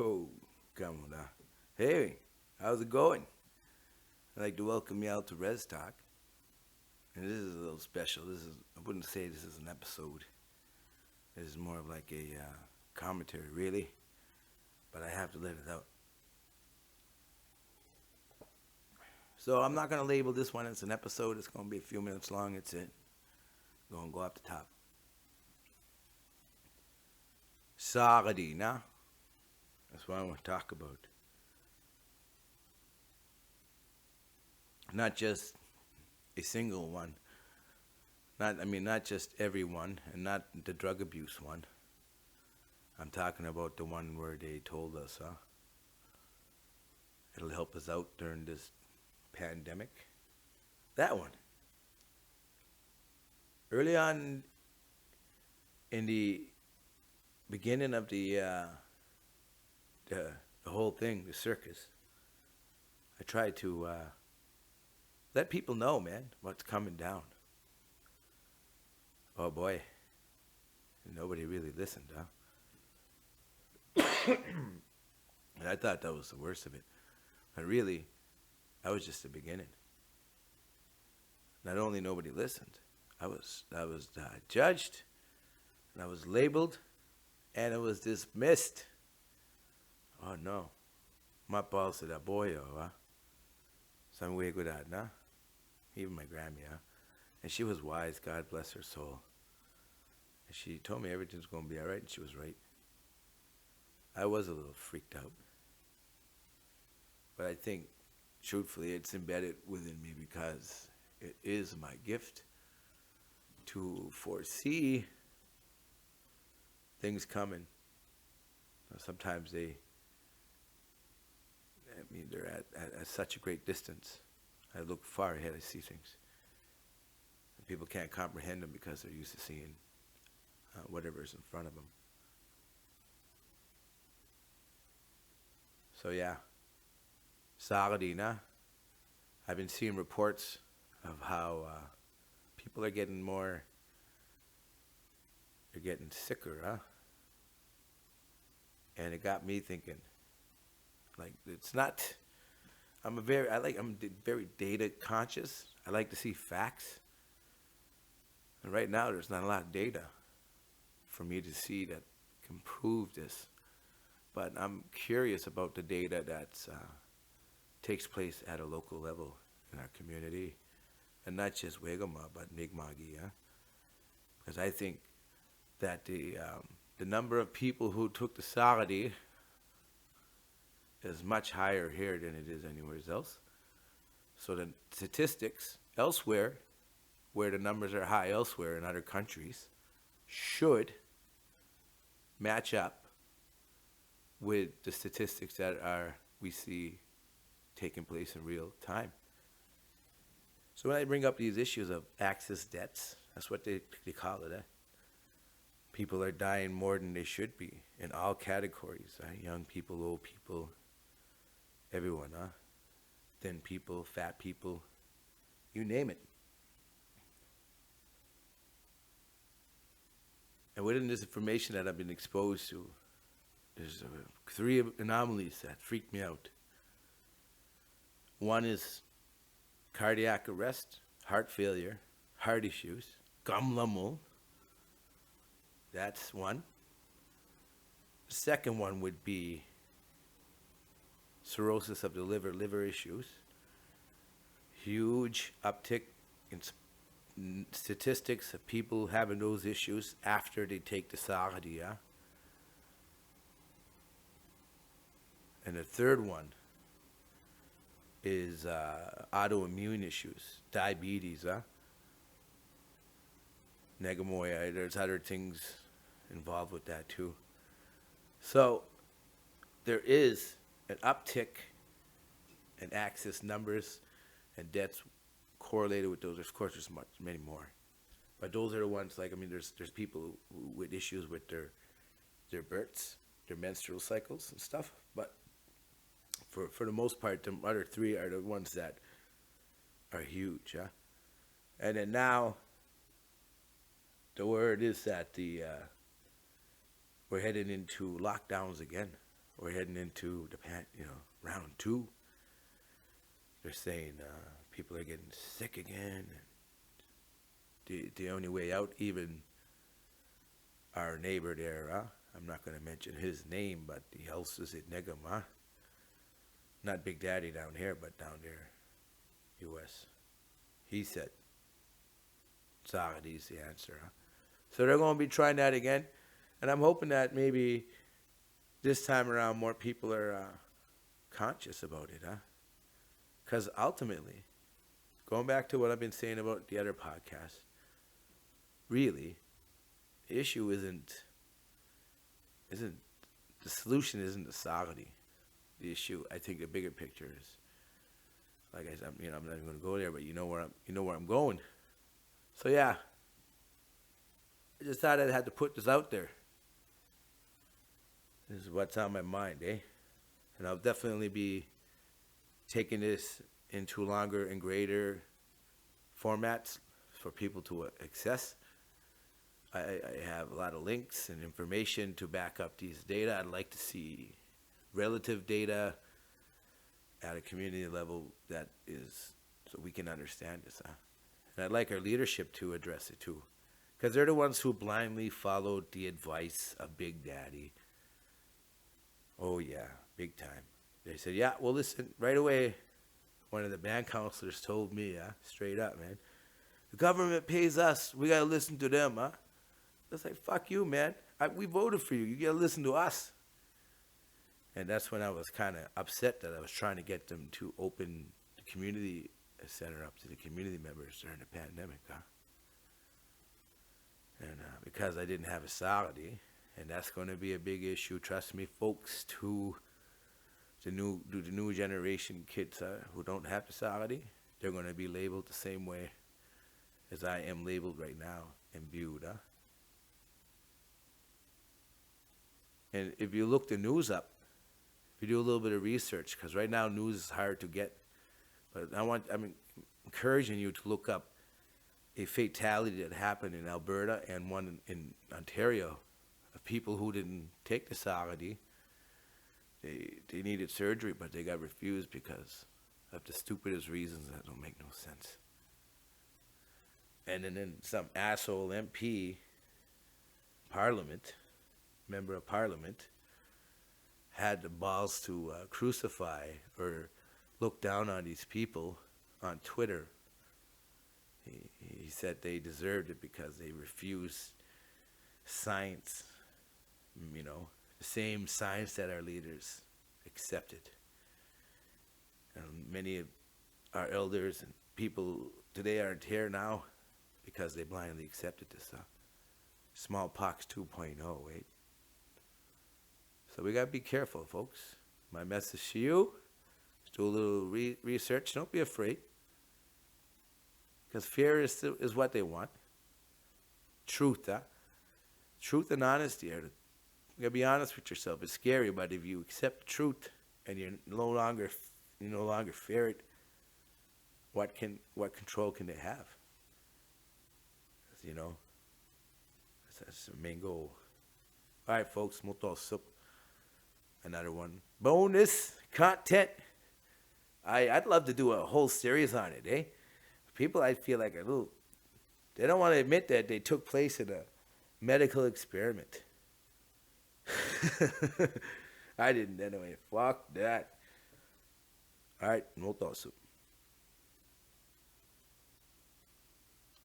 Oh, come on now. Hey, how's it going? I'd like to welcome you out to Res Talk. And this is a little special. I wouldn't say this is an episode. This is more of like a commentary, really. But I have to let it out. So I'm not going to label this one as an episode. It's going to be a few minutes long. It's it. Going to go up the top. Sardina. That's what I want to talk about. Not just a single one. Not just every one, and not the drug abuse one. I'm talking about the one where they told us, it'll help us out during this pandemic. That one. Early on in the beginning of the whole thing, the circus, I tried to let people know, man, what's coming down. Oh boy, nobody really listened, huh? And I thought that was the worst of it. But really, that was just the beginning. Not only nobody listened, I was judged, and I was labeled, and it was dismissed. Oh no, mapal sa boyo, huh? Some way good at, na? Even my Grammy, huh? And she was wise, God bless her soul. And she told me everything's gonna be alright, and she was right. I was a little freaked out. But I think, truthfully, it's embedded within me because it is my gift to foresee things coming. Sometimes they're at such a great distance. I look far ahead, I see things. And people can't comprehend them because they're used to seeing whatever's in front of them. So yeah, Sardina. I've been seeing reports of how people are getting more, they're getting sicker, huh? And it got me thinking, like, it's not, I'm very data conscious. I like to see facts. And right now, there's not a lot of data for me to see that can prove this. But I'm curious about the data that takes place at a local level in our community. And not just Wegama, but Mi'kma'ki, yeah? Because I think that the number of people who took the Saradi is much higher here than it is anywhere else. So the statistics elsewhere, where the numbers are high elsewhere in other countries, should match up with the statistics that we see taking place in real time. So when I bring up these issues of access debts, that's what they call it. People are dying more than they should be in all categories. Young people, old people, everyone, huh? Thin people, fat people, you name it. And within this information that I've been exposed to, there's three anomalies that freak me out. One is cardiac arrest, heart failure, heart issues, gamlamul. That's one. The second one would be cirrhosis of the liver issues. Huge uptick in statistics of people having those issues after they take the Saradia. And the third one is autoimmune issues, diabetes, Negamoya. There's other things involved with that too. So there is an uptick in access numbers and deaths correlated with those. Of course, there's many more, but those are the ones. There's people with issues with their births, their menstrual cycles and stuff. But for the most part, the other three are the ones that are huge, huh? And then now, the word is that we're heading into lockdowns again. we're heading into round two. They're saying people are getting sick again. And the only way out, even our neighbor there, I'm not going to mention his name, but the house is in Negama. Not Big Daddy down here, but down there, U.S. He said, Sagadi's the answer. So they're going to be trying that again. And I'm hoping that maybe this time around more people are conscious about it, Because ultimately, going back to what I've been saying about the other podcast, really, the issue isn't the solution isn't the Sagadi. The issue, I think, the bigger picture is, like I said, I'm not even going to go there, but you know where I'm going. So yeah, I just thought I had to put this out there. This is what's on my mind, And I'll definitely be taking this into longer and greater formats for people to access. I have a lot of links and information to back up these data. I'd like to see relative data at a community level that is, so we can understand this. And I'd like our leadership to address it too. Because they're the ones who blindly followed the advice of Big Daddy. Oh yeah, big time. They said, yeah, well listen, right away, one of the band counselors told me, straight up, man, the government pays us, we gotta listen to them, It's like, fuck you, man. We voted for you, you gotta listen to us. And that's when I was kind of upset that I was trying to get them to open the community center up to the community members during the pandemic, And because I didn't have a Sagadi, and that's going to be a big issue. Trust me, folks, to the new generation kids who don't have the Sagadi, they're going to be labeled the same way as I am labeled right now and viewed. And if you look the news up, if you do a little bit of research, because right now news is hard to get, but I'm encouraging you to look up a fatality that happened in Alberta and one in Ontario of people who didn't take the Sagadi. They needed surgery, but they got refused because of the stupidest reasons that don't make no sense. And then some asshole MP, member of parliament, had the balls to crucify or look down on these people on Twitter. He said they deserved it because they refused science, the same science that our leaders accepted. And many of our elders and people today aren't here now because they blindly accepted this smallpox 2.0, right? So we got to be careful, folks. My message to you is do a little research. Don't be afraid. Because fear is what they want. Truth, Truth and honesty. You got to be honest with yourself. It's scary, but if you accept truth and you no longer fear it, what control can they have? That's the main goal. All right, folks. Moto sup. Another one. Bonus content. I'd love to do a whole series on it, People, I feel like they don't want to admit that they took place in a medical experiment. I didn't anyway. Fuck that. All right, moto sup.